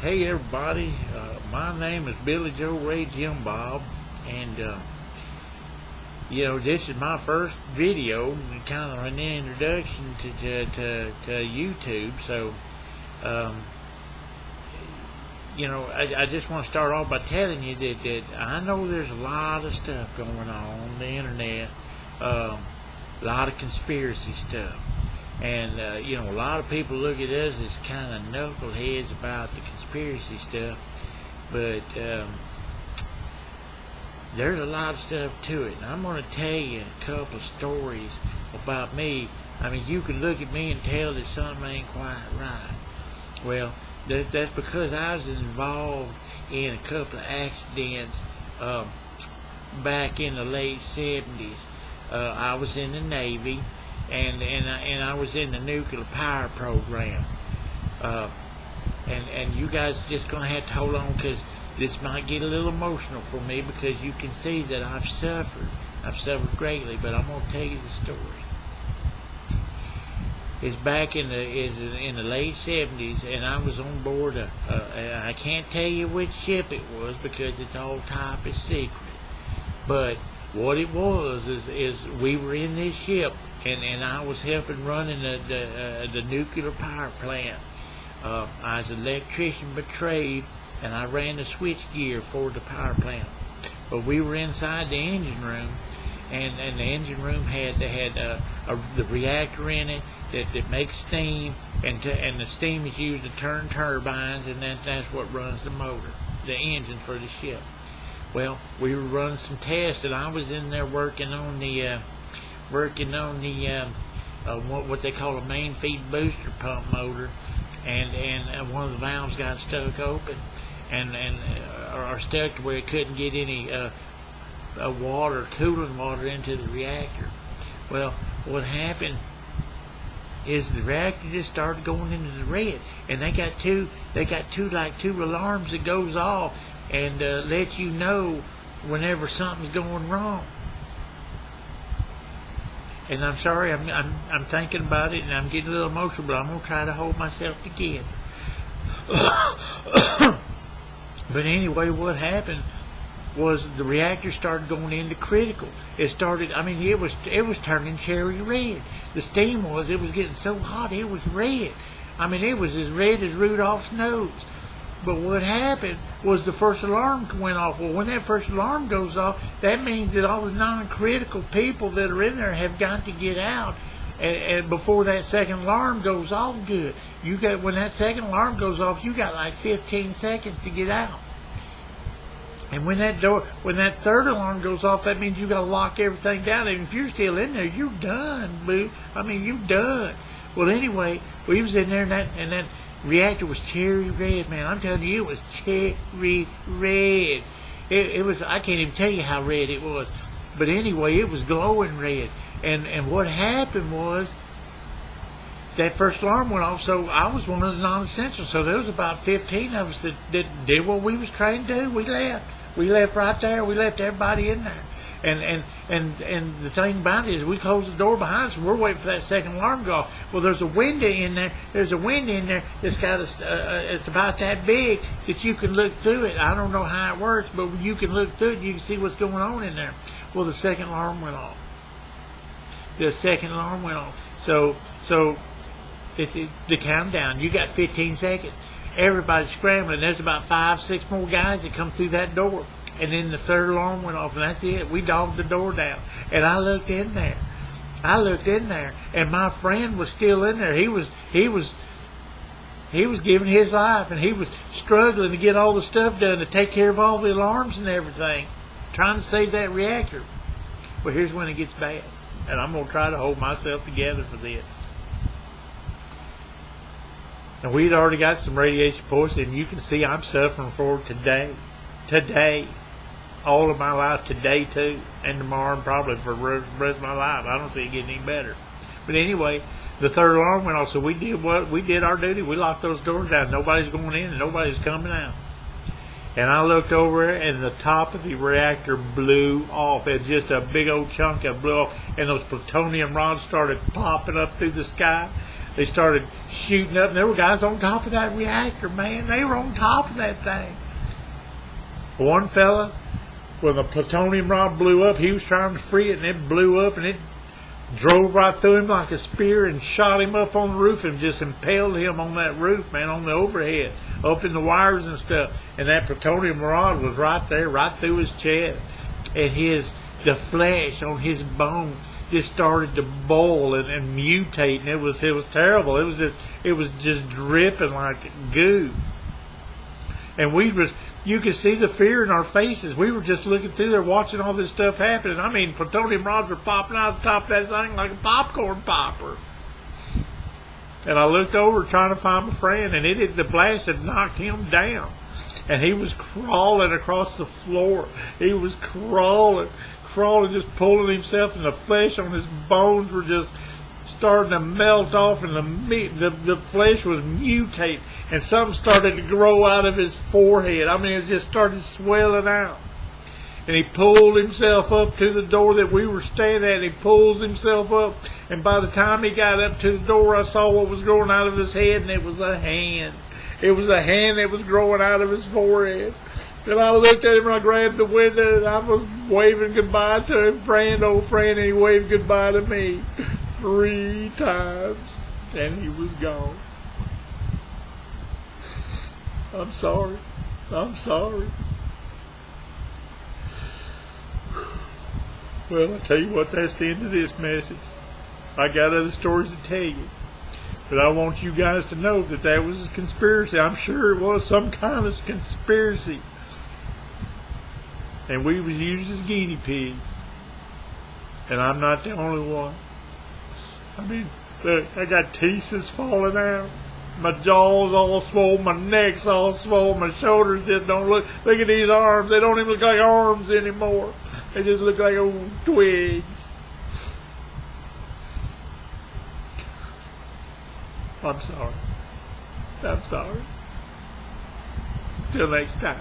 Hey everybody, my name is Billy Joe Ray Jim Bob, and this is my first video, kind of an introduction to YouTube. So, I just want to start off by telling you that I know there's a lot of stuff going on the internet, a lot of conspiracy stuff. And, a lot of people look at us as kind of knuckleheads about the conspiracy stuff, but there's a lot of stuff to it. And I'm going to tell you a couple of stories about me. I mean, you can look at me and tell that something ain't quite right. Well, that's because I was involved in a couple of accidents back in the late 70s. I was in the Navy. And I was in the nuclear power program, and you guys are just gonna have to hold on, because this might get a little emotional for me, because you can see that I've suffered greatly. But I'm gonna tell you the story. It's back in the late 70s, and I was on board I can't tell you which ship it was because it's all top secret. But what it was is we were in this ship. And I was helping running the nuclear power plant. I was an electrician by trade, and I ran the switch gear for the power plant. But we were inside the engine room, and the engine room had the reactor in it that makes steam, and the steam is used to turn turbines, and that's what runs the motor, the engine for the ship. Well, we were running some tests, and I was in there working on what they call a main feed booster pump motor, and one of the valves got stuck open, or stuck to where it couldn't get any cooling water into the reactor. Well, what happened is the reactor just started going into the red, and they got two alarms that goes off and lets you know whenever something's going wrong. And I'm sorry, I'm thinking about it, and I'm getting a little emotional, but I'm going to try to hold myself together. But anyway, what happened was the reactor started going into critical. It was turning cherry red. The steam it was getting so hot, it was red. I mean, it was as red as Rudolph's nose. But what happened was the first alarm went off. Well, when that first alarm goes off, that means that all the non-critical people that are in there have got to get out, and before that second alarm goes off good. When that second alarm goes off, you got like 15 seconds to get out. And when that third alarm goes off, that means you got to lock everything down. And if you're still in there, you're done, boo. I mean, you're done. Well, anyway, we was in there, and that reactor was cherry red, man. I'm telling you, it was cherry red. It was, I can't even tell you how red it was. But anyway, it was glowing red. And what happened was that first alarm went off, so I was one of the non-essentials. So there was about 15 of us that did what we was trained to do. We left. We left right there. We left everybody in there. And the thing about it is, we closed the door behind us, and we're waiting for that second alarm to go off. Well, there's a window in there. There's a window in there that's got it's about that big that you can look through it. I don't know how it works, but you can look through it and you can see what's going on in there. Well, the second alarm went off. The second alarm went off. So it's the countdown. You got 15 seconds. Everybody's scrambling. There's about 5-6 more guys that come through that door. And then the third alarm went off, and that's it. We dogged the door down. And I looked in there. And my friend was still in there. He was giving his life, and he was struggling to get all the stuff done, to take care of all the alarms and everything, trying to save that reactor. Well, here's when it gets bad. And I'm going to try to hold myself together for this. And we'd already got some radiation poisoning, and you can see I'm suffering for today. All of my life, today too, and tomorrow, and probably for the rest of my life. I don't see it getting any better. But anyway, the third alarm went off, so we did our duty. We locked those doors down. Nobody's going in and nobody's coming out. And I looked over, and the top of the reactor blew off. It just a big old chunk of blew off, and those plutonium rods started popping up through the sky. They started shooting up, and there were guys on top of that reactor, man. They were on top of that thing. One fella, when the plutonium rod blew up, he was trying to free it, and it blew up, and it drove right through him like a spear and shot him up on the roof and just impaled him on that roof, man, on the overhead, up in the wires and stuff. And that plutonium rod was right there, right through his chest. And the flesh on his bone just started to boil and mutate, and it was terrible. It was just dripping like goo. And you could see the fear in our faces. We were just looking through there watching all this stuff happening. I mean, plutonium rods were popping out of the top of that thing like a popcorn popper. And I looked over trying to find my friend, and the blast had knocked him down. And he was crawling across the floor. He was crawling, just pulling himself, and the flesh on his bones were just starting to melt off, and the flesh was mutating, and something started to grow out of his forehead. I mean, it just started swelling out. And he pulled himself up to the door that we were standing at. He pulls himself up, and by the time he got up to the door, I saw what was growing out of his head, and it was a hand. It was a hand that was growing out of his forehead. And I looked at him, and I grabbed the window, and I was waving goodbye to him, friend, old friend, and he waved goodbye to me 3 times, and he was gone. I'm sorry. I'm sorry. Well, I tell you what, that's the end of this message. I got other stories to tell you, but I want you guys to know that was a conspiracy. I'm sure it was some kind of conspiracy, and we was used as guinea pigs, and I'm not the only one. I mean, look, I got teeth that's falling out. My jaw's all swollen, my neck's all swollen, my shoulders just don't look at these arms. They don't even look like arms anymore. They just look like old twigs. I'm sorry. I'm sorry. Till next time.